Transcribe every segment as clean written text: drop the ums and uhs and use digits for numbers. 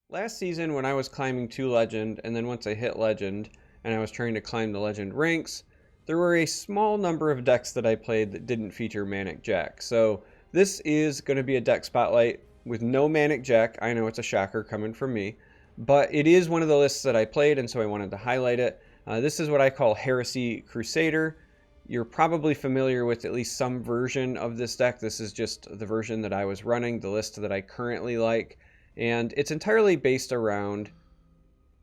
Last season when I was climbing to Legend, and then once I hit Legend, and I was trying to climb the Legend ranks, there were a small number of decks that I played that didn't feature Manic Jack. So this is going to be a deck spotlight with no Manic Jack. I know it's a shocker coming from me, but it is one of the lists that I played, and so I wanted to highlight it. This is what I call Heresy Crusader. You're probably familiar with at least some version of this deck. This is just the version that I was running, the list that I currently like. And it's entirely based around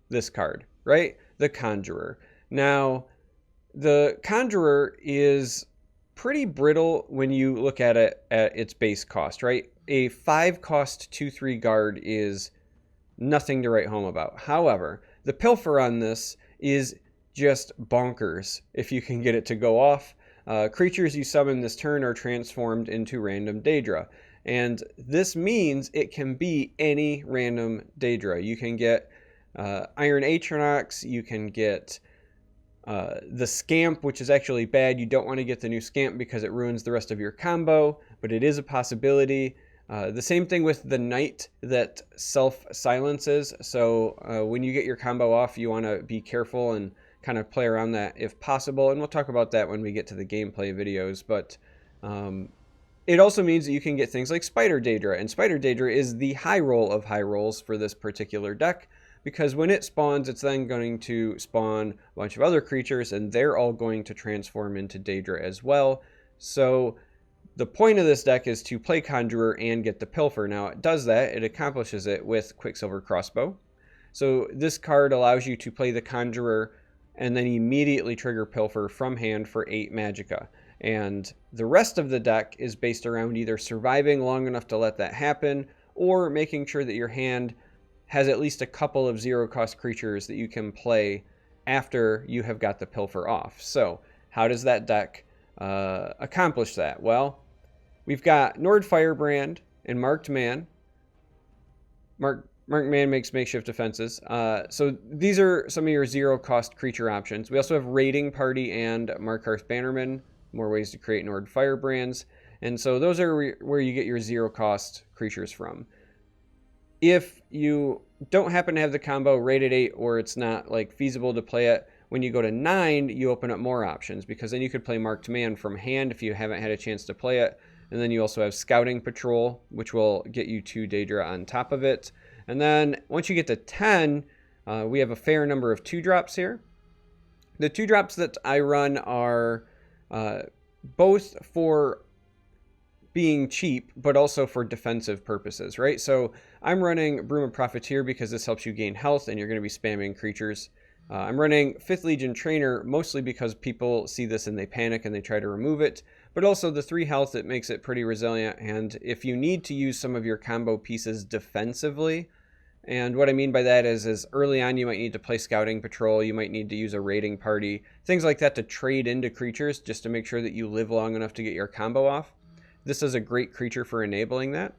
this card, right? The Conjurer. Now, the Conjurer is pretty brittle when you look at it at its base cost, right? A 5-cost 2/3 guard is nothing to write home about. However, the pilfer on this is just bonkers if you can get it to go off. Creatures you summon this turn are transformed into random Daedra. And this means it can be any random Daedra. You can get Iron Atronox, you can get the Scamp, which is actually bad. You don't want to get the new Scamp because it ruins the rest of your combo, but it is a possibility. The same thing with the Knight that self-silences. So when you get your combo off, you want to be careful and kind of play around that if possible. And we'll talk about that when we get to the gameplay videos. But it also means that you can get things like Spider Daedra, and Spider Daedra is the high roll of high rolls for this particular deck, because when it spawns, it's then going to spawn a bunch of other creatures, and they're all going to transform into Daedra as well. So the point of this deck is to play Conjurer and get the Pilfer. Now it does that, it accomplishes it with Quicksilver Crossbow. So this card allows you to play the Conjurer and then immediately trigger Pilfer from hand for 8 Magicka. And the rest of the deck is based around either surviving long enough to let that happen, or making sure that your hand has at least a couple of 0-cost creatures that you can play after you have got the Pilfer off. So how does that deck accomplish that? Well, we've got Nord Firebrand and Marked Man. Marked Man makes makeshift defenses. So these are some of your 0-cost creature options. We also have Raiding Party and Markarth Bannerman, more ways to create Nord Firebrands. And so those are where you get your 0-cost creatures from. If you don't happen to have the combo rated 8, or it's not like feasible to play it, when you go to 9, you open up more options, because then you could play Marked Man from hand if you haven't had a chance to play it. And then you also have Scouting Patrol, which will get you 2 Daedra on top of it. And then once you get to 10, we have a fair number of 2-drops here. The 2-drops that I run are both for being cheap, but also for defensive purposes, right? So I'm running Broom of Profiteer because this helps you gain health and you're going to be spamming creatures. I'm running 5th Legion Trainer mostly because people see this and they panic and they try to remove it, but also the 3 health, it makes it pretty resilient. And if you need to use some of your combo pieces defensively, and what I mean by that is early on you might need to play Scouting Patrol, you might need to use a Raiding Party, things like that to trade into creatures just to make sure that you live long enough to get your combo off. This is a great creature for enabling that.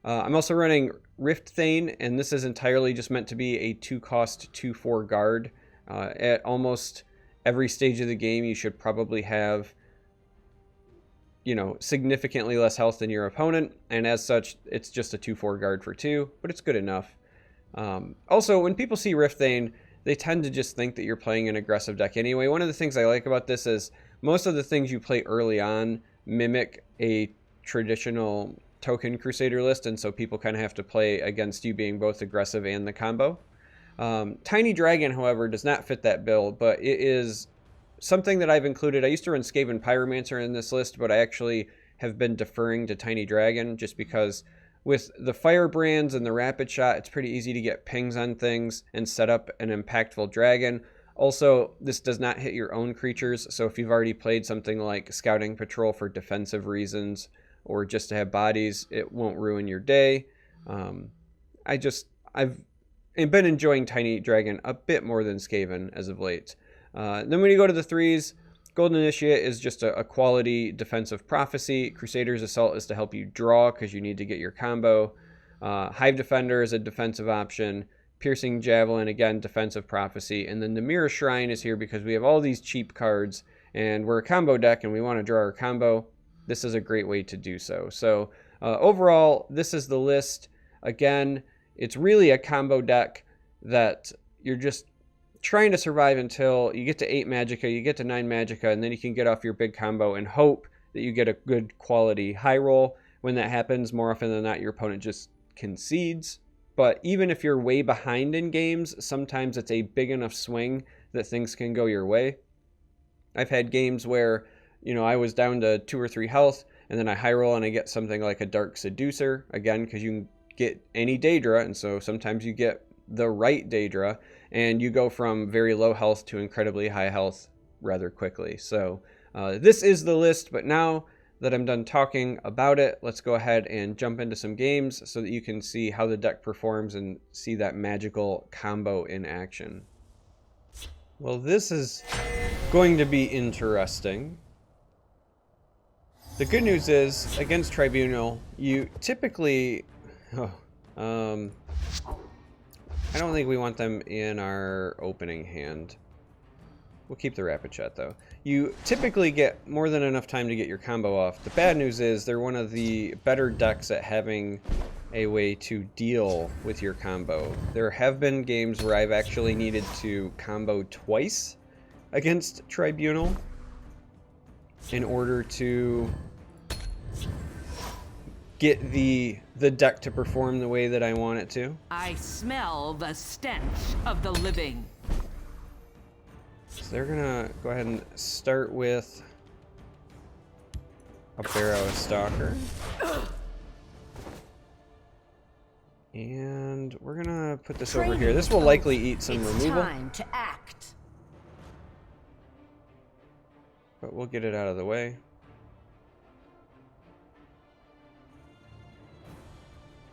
I'm also running Rift Thane, and this is entirely just meant to be a 2-cost 2/4 guard. At almost every stage of the game you should probably have, you know, significantly less health than your opponent, and as such it's just a 2/4 guard for 2, but it's good enough. Also, when people see Rift Thane, they tend to just think that you're playing an aggressive deck anyway. One of the things I like about this is most of the things you play early on mimic a traditional token Crusader list, and so people kind of have to play against you being both aggressive and the combo. Tiny Dragon, however, does not fit that bill, but it is something that I've included. I used to run Skaven Pyromancer in this list, but I actually have been deferring to Tiny Dragon just because with the Firebrands and the Rapid Shot, it's pretty easy to get pings on things and set up an impactful dragon. Also, this does not hit your own creatures, so if you've already played something like Scouting Patrol for defensive reasons or just to have bodies, it won't ruin your day. I've been enjoying Tiny Dragon a bit more than Skaven as of late. Then when you go to the 3s, Golden Initiate is just a quality defensive prophecy. Crusader's Assault is to help you draw because you need to get your combo. Hive Defender is a defensive option. Piercing Javelin, again, defensive prophecy. And then the Mirror Shrine is here because we have all these cheap cards and we're a combo deck and we want to draw our combo. This is a great way to do so. So overall, this is the list. Again, it's really a combo deck that you're just trying to survive until you get to 8 Magicka, you get to 9 Magicka, and then you can get off your big combo and hope that you get a good quality high roll. When that happens, more often than not, your opponent just concedes. But even if you're way behind in games, sometimes it's a big enough swing that things can go your way. I've had games where, you know, I was down to 2 or 3 health, and then I high roll and I get something like a Dark Seducer, again, because you can get any Daedra, and so sometimes you get the right Daedra, and you go from very low health to incredibly high health rather quickly. So this is the list, but now that I'm done talking about it, let's go ahead and jump into some games so that you can see how the deck performs and see that magical combo in action. Well, this is going to be interesting. The good news is, against Tribunal, you typically... I don't think we want them in our opening hand. We'll keep the Rapid Shot, though. You typically get more than enough time to get your combo off. The bad news is they're one of the better decks at having a way to deal with your combo. There have been games where I've actually needed to combo twice against Tribunal in order to get the deck to perform the way that I want it to. I smell the stench of the living. So they're gonna go ahead and start with a Barrow Stalker. And we're gonna put this over here. This will likely eat some removal. Time to act. But we'll get it out of the way.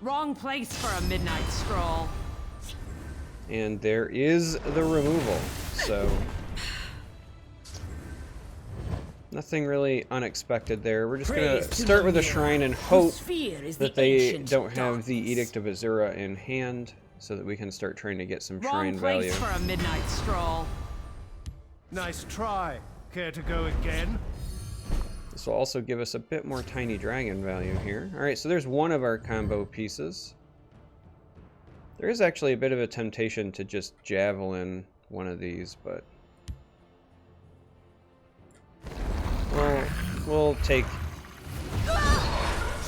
Wrong place for a midnight stroll. And there is the removal. So nothing really unexpected there. We're just gonna start with a shrine and hope that they don't have the Edict of Azura in hand, so that we can start trying to get some shrine value. Wrong place for a midnight stroll. Nice try. Care to go again? This will also give us a bit more tiny dragon value here. Alright, so there's one of our combo pieces. There is actually a bit of a temptation to just javelin one of these, but we'll take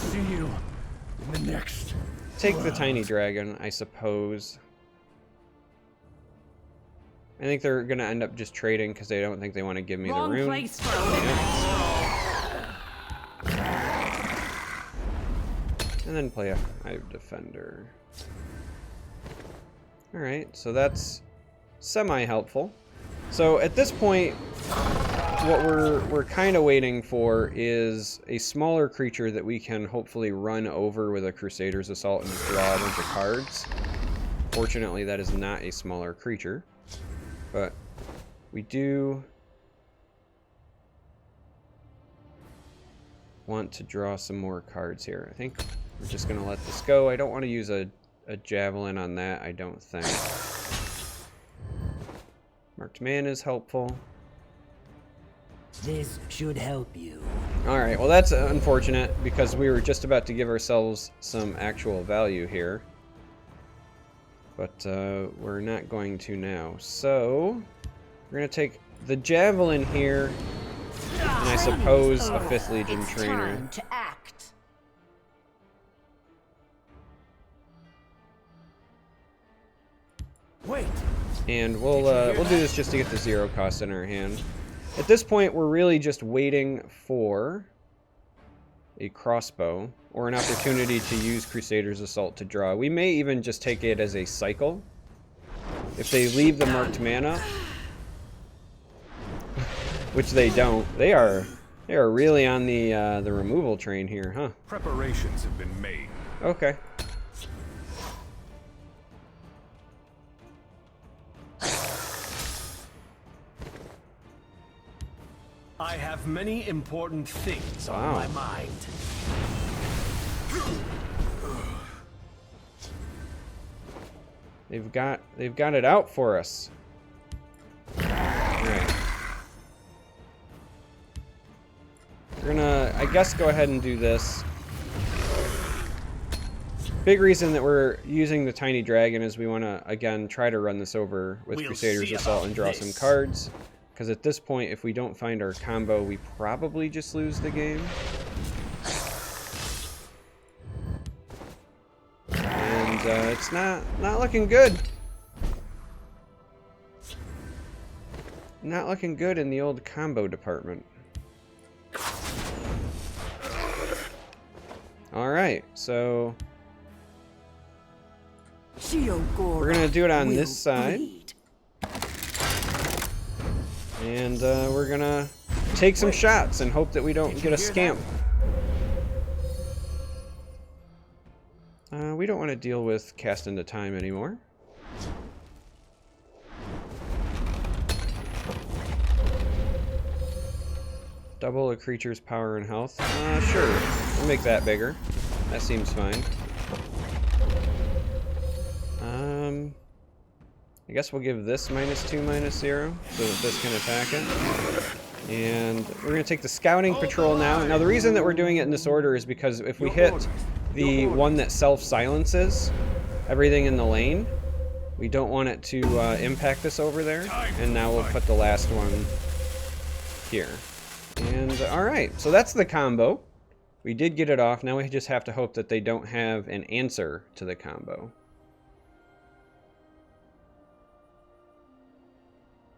See you in the next. Take the tiny dragon, I suppose. I think they're gonna end up just trading because they don't think they want to give me the rune. Place for a midnight stroll. And then play a Hive Defender. Alright, so that's semi-helpful. So at this point, what we're kind of waiting for is a smaller creature that we can hopefully run over with a Crusader's Assault and just draw a bunch of cards. Fortunately, that is not a smaller creature. But we do want to draw some more cards here. I think we're just going to let this go. I don't want to use a javelin on that, I don't think. Marked Man is helpful. This should help you. Alright, well that's unfortunate because we were just about to give ourselves some actual value here. But we're not going to now. So we're going to take the javelin here, and I suppose a 5th Legion trainer. Time to act. Wait. And we'll do this just to get the 0 cost in our hand. At this point, we're really just waiting for a crossbow or an opportunity to use Crusader's Assault to draw. We may even just take it as a cycle. If they leave the marked mana, which they don't, they are really on the removal train here, huh? Preparations have been made. Okay. I have many important things Wow. on my mind. They've got it out for us. Alright. We're gonna, I guess, go ahead and do this. Big reason that we're using the tiny dragon is we want to, again, try to run this over with We'll Crusader's see Assault about and draw some this. cards. Because at this point, if we don't find our combo, we probably just lose the game. And it's not looking good. Not looking good in the old combo department. Alright, so we're going to do it on this side. And we're going to take some shots and hope that we don't get a scamp. We don't want to deal with cast into time anymore. Double a creature's power and health. Sure. We'll make that bigger. That seems fine. I guess we'll give this -2, -0, so that this can attack it. And we're going to take the Scouting Patrol now. Now, the reason that we're doing it in this order is because if we hit the one that self-silences everything in the lane, we don't want it to impact us over there. And now we'll put the last one here. And alright, so that's the combo. We did get it off. Now we just have to hope that they don't have an answer to the combo.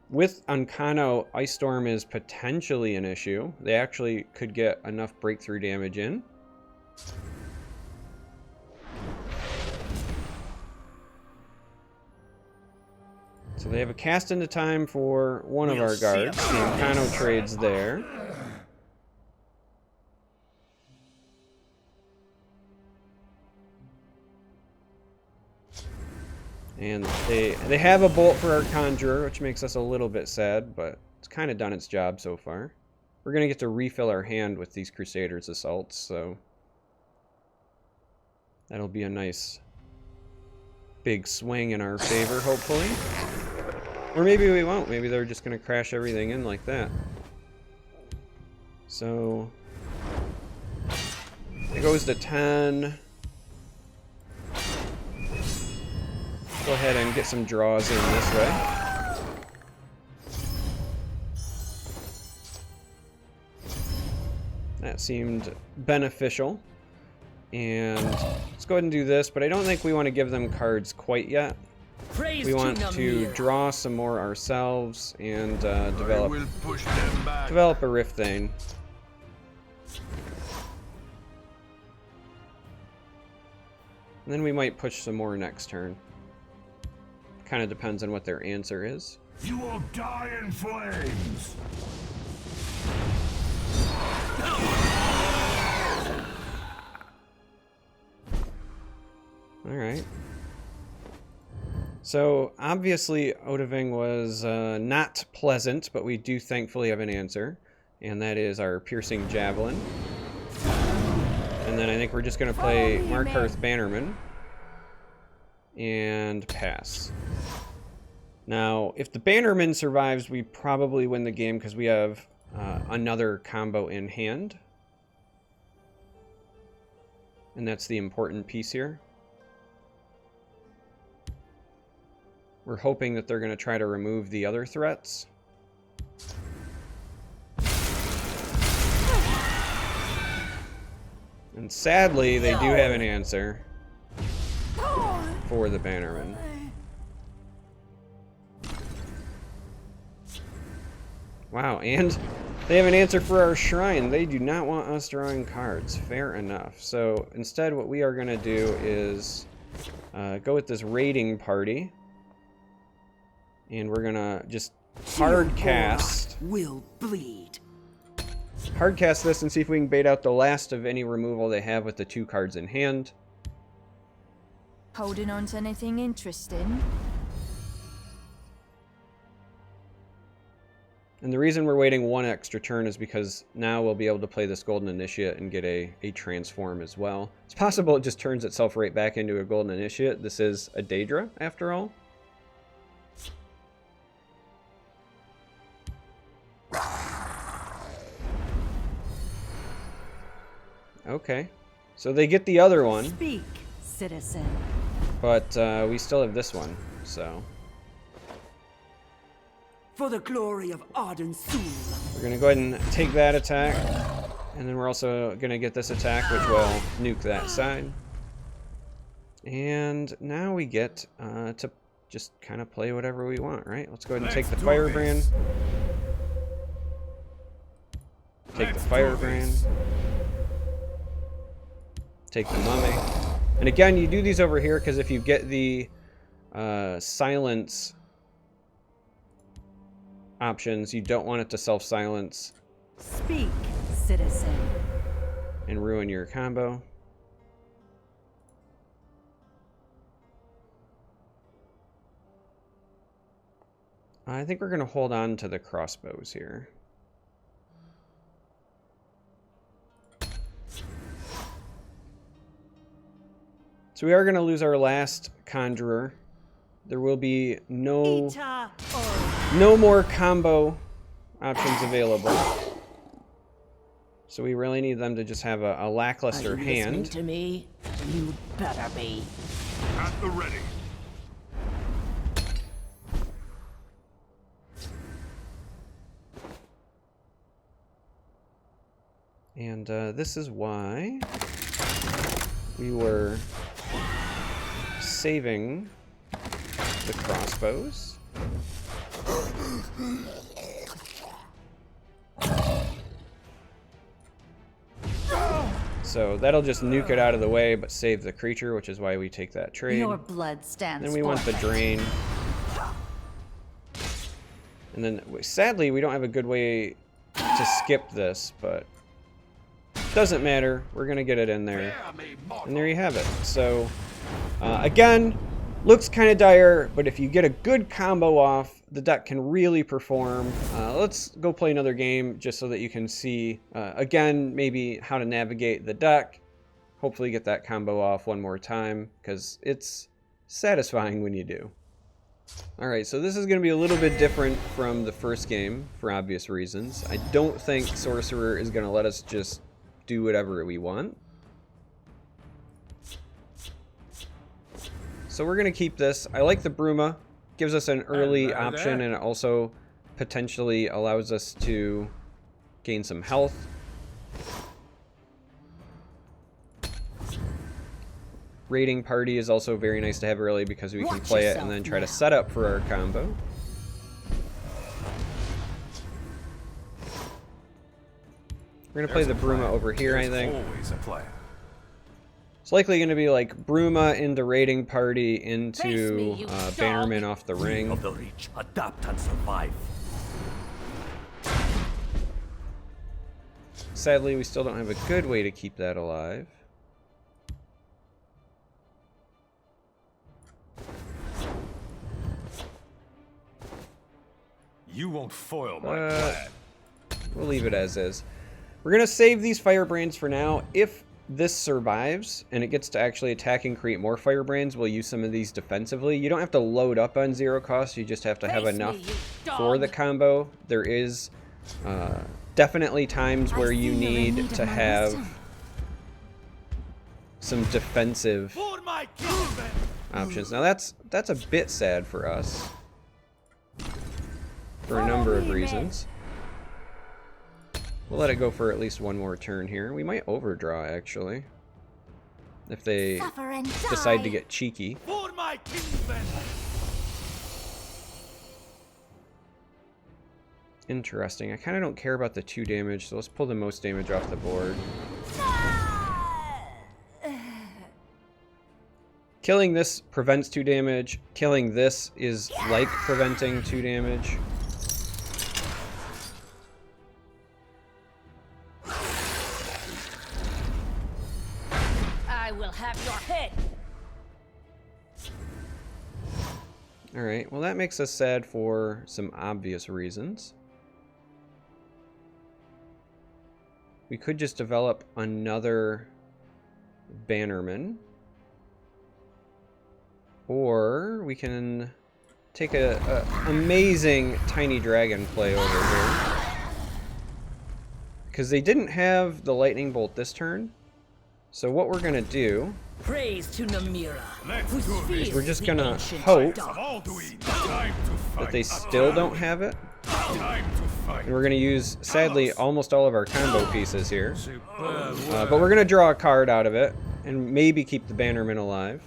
With Ancano, Ice Storm is potentially an issue. They actually could get enough breakthrough damage in. So they have a cast into time for one of our guards. The Ancano trades there. And they have a bolt for our Conjurer, which makes us a little bit sad, but it's kind of done its job so far. We're going to get to refill our hand with these Crusader's Assaults, so that'll be a nice big swing in our favor, hopefully. Or maybe we won't. Maybe they're just going to crash everything in like that. So it goes to 10. Go ahead and get some draws in this way. That seemed beneficial. And let's go ahead and do this, but I don't think we want to give them cards quite yet. We want to draw some more ourselves and develop a Rift Thane. And then we might push some more next turn. Kind of depends on what their answer is. You will die in flames. All right. So obviously Odahviing was not pleasant, but we do thankfully have an answer, and that is our Piercing Javelin. And then I think we're just going to play Markarth Bannerman and pass. Now, if the Bannerman survives, we probably win the game because we have another combo in hand. And that's the important piece here. We're hoping that they're going to try to remove the other threats. And sadly, they do have an answer for the Bannerman. Wow, and they have an answer for our shrine. They do not want us drawing cards. Fair enough. So instead, what we are going to do is go with this raiding party. And we're going to just hard cast. Will bleed. Hard cast this and see if we can bait out the last of any removal they have with the 2 cards in hand. Holding on to anything interesting? And the reason we're waiting 1 extra turn is because now we'll be able to play this Golden Initiate and get a transform as well. It's possible it just turns itself right back into a Golden Initiate. This is a Daedra, after all. Okay. So they get the other one. Speak, citizen. But we still have this one, so. For the glory of Arden Sul. We're going to go ahead and take that attack. And then we're also going to get this attack, which will nuke that side. And now we get to just kind of play whatever we want, right? Let's go ahead and take the firebrand. Take the firebrand. Take the mummy. And again, you do these over here because if you get the silence options, you don't want it to self-silence. Speak, citizen. And ruin your combo. I think we're going to hold on to the crossbows here. So we are going to lose our last conjurer. There will be no more combo options available. So we really need them to just have a lackluster hand. To me, you better be. At the ready. And this is why we were saving the crossbows. So that'll just nuke it out of the way, but save the creature, which is why we take that trade. Your blood stands. Then we want the drain. And then, sadly, we don't have a good way to skip this, but doesn't matter. We're going to get it in there. And there you have it. So, again, looks kind of dire, but if you get a good combo off, the deck can really perform. Let's go play another game just so that you can see, again, maybe how to navigate the deck. Hopefully get that combo off one more time, because it's satisfying when you do. Alright, so this is going to be a little bit different from the first game, for obvious reasons. I don't think Sorcerer is going to let us just do whatever we want. So we're going to keep this. I like the Bruma. Gives us an early option, and it also potentially allows us to gain some health. Raiding Party is also very nice to have early because we can play it and then try to set up for our combo. We're going to play the Bruma over here, I think. Always a plan. It's likely going to be like Bruma into Raiding Party into Bannerman off the ring. Of the Reach, adapt and survive. Sadly, we still don't have a good way to keep that alive. You won't foil my plan. We'll leave it as is. We're going to save these Firebrands for now. If this survives and it gets to actually attack and create more Firebrands, we'll use some of these defensively. You don't have to load up on 0 cost. You just have to have enough for the combo. There is definitely times where you need to have some defensive options. Now that's a bit sad for us for a number of reasons. We'll let it go for at least one more turn here. We might overdraw, actually, if they decide to get cheeky. For my kinsmen. Interesting. I kind of don't care about the 2 damage, so let's pull the most damage off the board. Killing this prevents 2 damage. Killing this is like preventing 2 damage. I will have your head. Alright, well that makes us sad for some obvious reasons. We could just develop another Bannerman. Or we can take a amazing Tiny Dragon play over here. Because they didn't have the Lightning Bolt this turn. So what we're going to do Praise to Namira. Let's whose do this. fears We're just the gonna ancient hope dark. Alduin, time to fight. that they still don't have it. Time to fight. And we're going to use, sadly, almost all of our combo pieces here. Superb But we're going to draw a card out of it and maybe keep the Bannerman alive.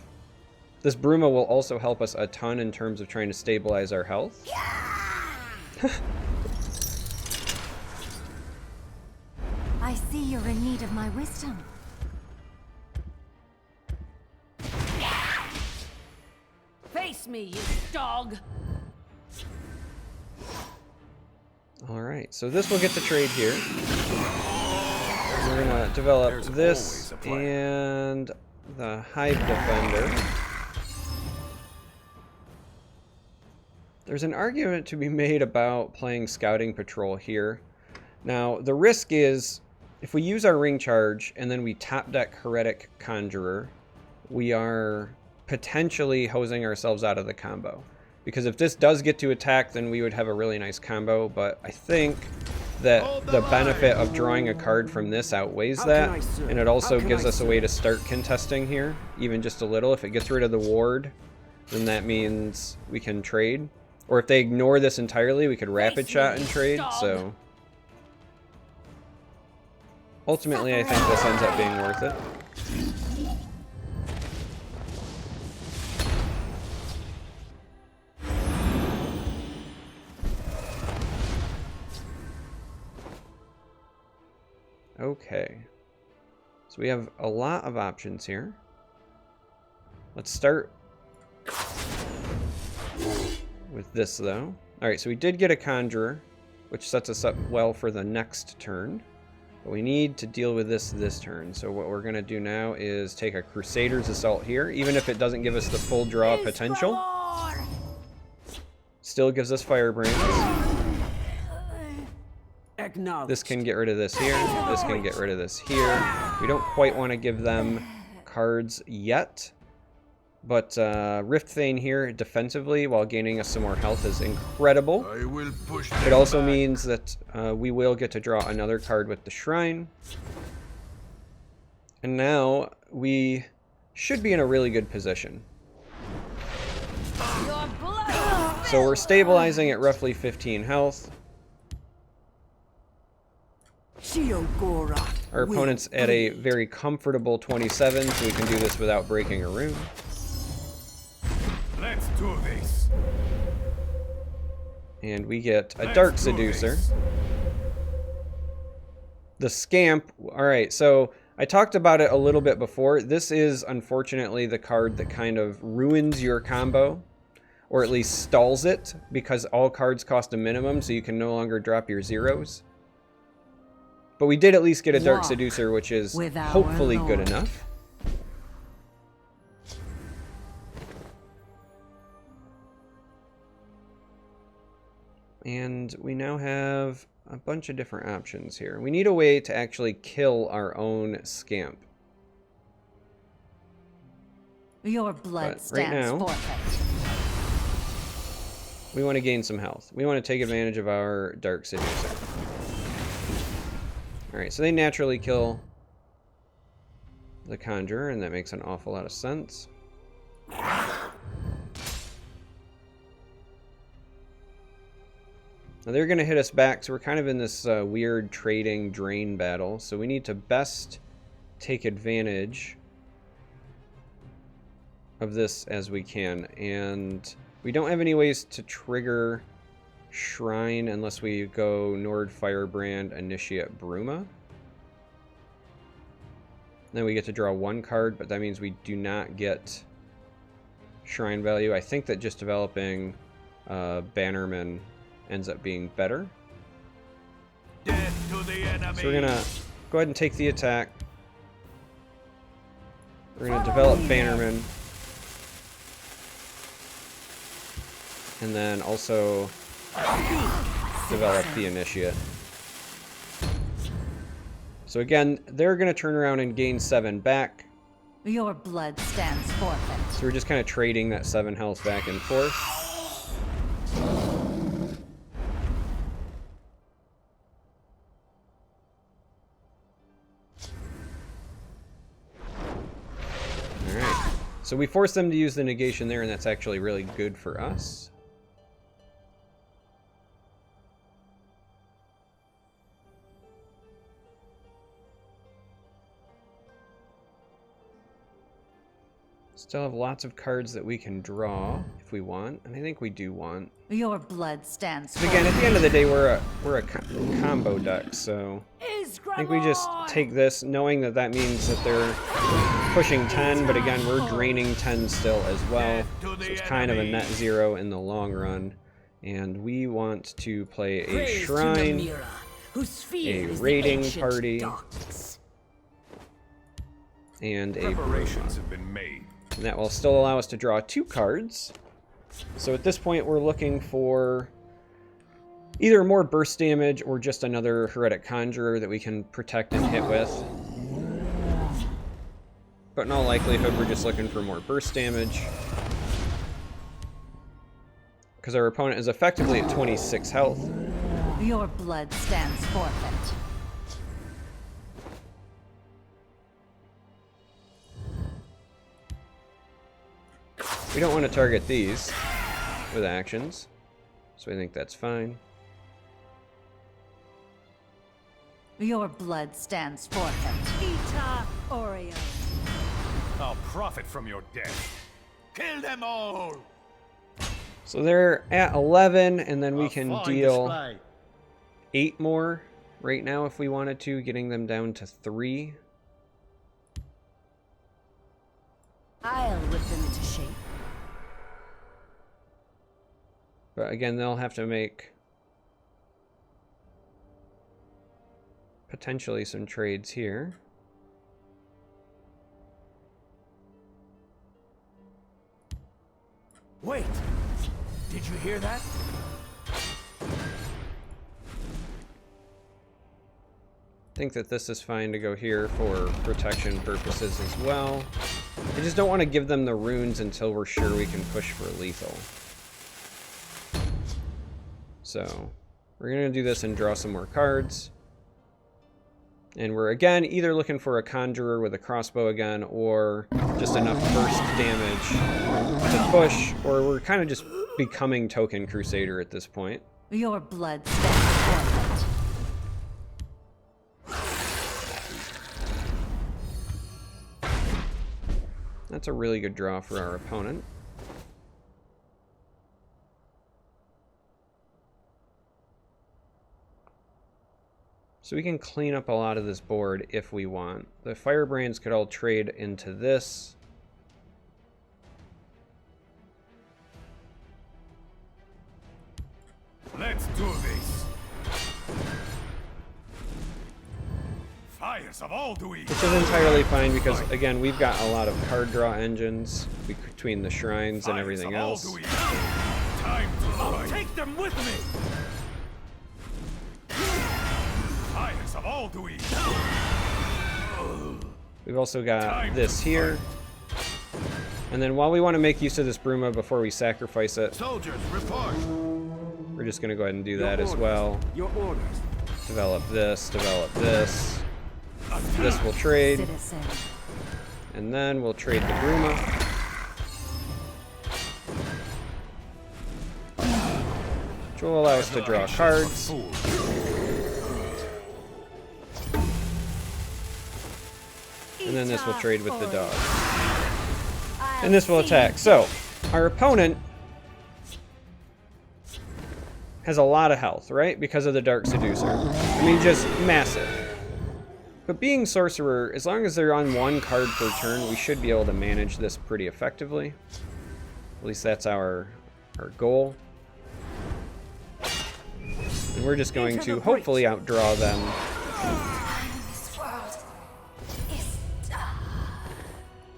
This Bruma will also help us a ton in terms of trying to stabilize our health. I see you're in need of my wisdom. Face me, you dog. Alright, so this will get to trade here. We're going to develop There's this always a plan. and the Hive Defender. There's an argument to be made about playing Scouting Patrol here. Now, the risk is, if we use our Ring Charge and then we top deck Heretic Conjurer, we are potentially hosing ourselves out of the combo. Because if this does get to attack, then we would have a really nice combo, but I think that the benefit of drawing a card from this outweighs that, and it also gives us a way to start contesting here, even just a little. If it gets rid of the ward, then that means we can trade. Or if they ignore this entirely, we could rapid shot and trade, so... Ultimately, I think this ends up being worth it. Okay. So we have a lot of options here. Let's start with this, though. Alright, so we did get a Conjurer, which sets us up well for the next turn. But we need to deal with this turn. So what we're going to do now is take a Crusader's Assault here, even if it doesn't give us the full draw potential. Still gives us Firebrands. This can get rid of this here. This can get rid of this here. We don't quite want to give them cards yet. But Rift Thane here defensively while gaining us some more health is incredible. I will push It also means that we will get to draw another card with the Shrine. And now we should be in a really good position. Your blood. So we're stabilizing at roughly 15 health. Our opponent's at a very comfortable 27, so we can do this without breaking a rune. Let's do this. And we get a Let's Dark do Seducer. this. The Scamp. Alright, so I talked about it a little bit before. This is unfortunately the card that kind of ruins your combo, or at least stalls it, because all cards cost a minimum, so you can no longer drop your zeros. But we did at least get a Dark Walk Seducer, which is with our hopefully good Lord. enough. And we now have a bunch of different options here. We need a way to actually kill our own Scamp. Your blood But right stands now- forfeit. We want to gain some health. We want to take advantage of our Dark Seducer. Alright, so they naturally kill the Conjurer, and that makes an awful lot of sense. Now they're going to hit us back, so we're kind of in this weird trading drain battle. So we need to best take advantage of this as we can. And we don't have any ways to trigger Shrine unless we go Nord Firebrand, Initiate Bruma. Then we get to draw one card, but that means we do not get Shrine value. I think that just developing Bannerman ends up being better. Death to the enemy. So we're gonna go ahead and take the attack. We're gonna develop Bannerman. And then also develop the Initiate. So again, they're gonna turn around and gain 7 back. Your blood stands forfeit. So we're just kind of trading that 7 health back and forth. So we force them to use the negation there, and that's actually really good for us. Still have lots of cards that we can draw if we want, and I think we do want. Your blood stands But again, at the end of the day, we're a combo deck, so I think we just take this, knowing that that means that they're pushing 10, but again, we're draining 10 still as well, so it's kind of a net zero in the long run. And we want to play a shrine, a raiding party, and a Preparations have been made. and that will still allow us to draw 2 cards. So at this point, we're looking for either more burst damage or just another Heretic Conjurer that we can protect and hit with. But in all likelihood, we're just looking for more burst damage, because our opponent is effectively at 26 health. Your blood stands forfeit. We don't want to target these with actions, so I think that's fine. Your blood stands forfeit. Ita Oreo. I'll profit from your death. Kill them all! So they're at 11, and then we A can fine deal display. 8 more right now if we wanted to, getting them down to 3. I'll whip them into shape. But again, they'll have to make potentially some trades here. Wait! Did you hear that? I think that this is fine to go here for protection purposes as well. I just don't want to give them the runes until we're sure we can push for lethal. So we're going to do this and draw some more cards. And we're again either looking for a Conjurer with a crossbow again, or just enough burst damage to push, or we're kind of just becoming Token Crusader at this point. Your blood stands forfeit. That's a really good draw for our opponent. So we can clean up a lot of this board if we want. The Firebrands could all trade into this. Let's do this. Fires of Alduin. Which is entirely fine because, again, we've got a lot of card draw engines between the shrines and everything else. Time to fight. Take them with me! Fires of Alduin. We've also got this here. And then while we want to make use of this Bruma before we sacrifice it, Soldiers, report. we're just going to go ahead and do that as well. Your orders. Develop this, develop this. This will trade, Citizen. and then we'll trade the Bruma. Which will allow us to draw cards. And then this will trade with the dog. And this will attack. So, our opponent has a lot of health, right? Because of the Dark Seducer. I mean, just massive. But being Sorcerer, as long as they're on 1 card per turn, we should be able to manage this pretty effectively. At least that's our goal. And we're just going to hopefully outdraw them. This world is done.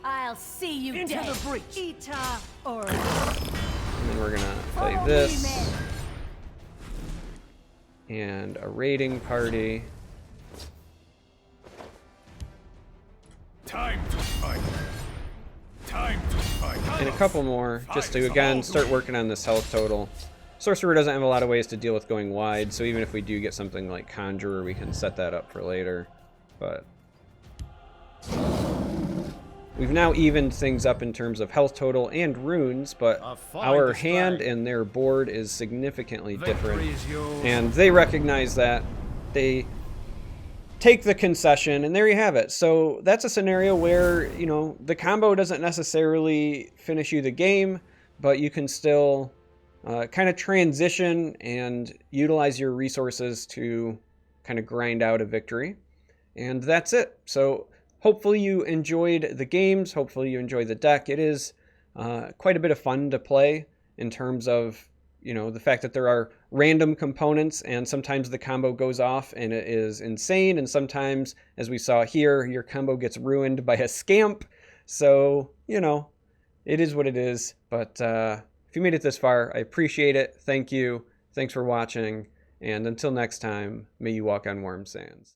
I'll see you Into dead. the breach! Ita Oreo. And then we're gonna play Follow me, this. men. And a raiding party. Time to fight. Time to fight. And a couple more, just to, again, start working on this health total. Sorcerer doesn't have a lot of ways to deal with going wide, so even if we do get something like Conjurer, we can set that up for later. But We've now evened things up in terms of health total and runes, but A fine our display. hand and their board is significantly different. Victory is yours. And they recognize that. They take the concession, and there you have it. So that's a scenario where, you know, the combo doesn't necessarily finish you the game, but you can still kind of transition and utilize your resources to kind of grind out a victory. And that's it. So hopefully you enjoyed the games. Hopefully you enjoyed the deck. It is quite a bit of fun to play in terms of, you know, the fact that there are random components, and sometimes the combo goes off and it is insane, and sometimes, as we saw here, your combo gets ruined by a scamp. So, you know, it is what it is. But if you made it this far, I appreciate it. Thank you. Thanks for watching. And until next time, may you walk on warm sands.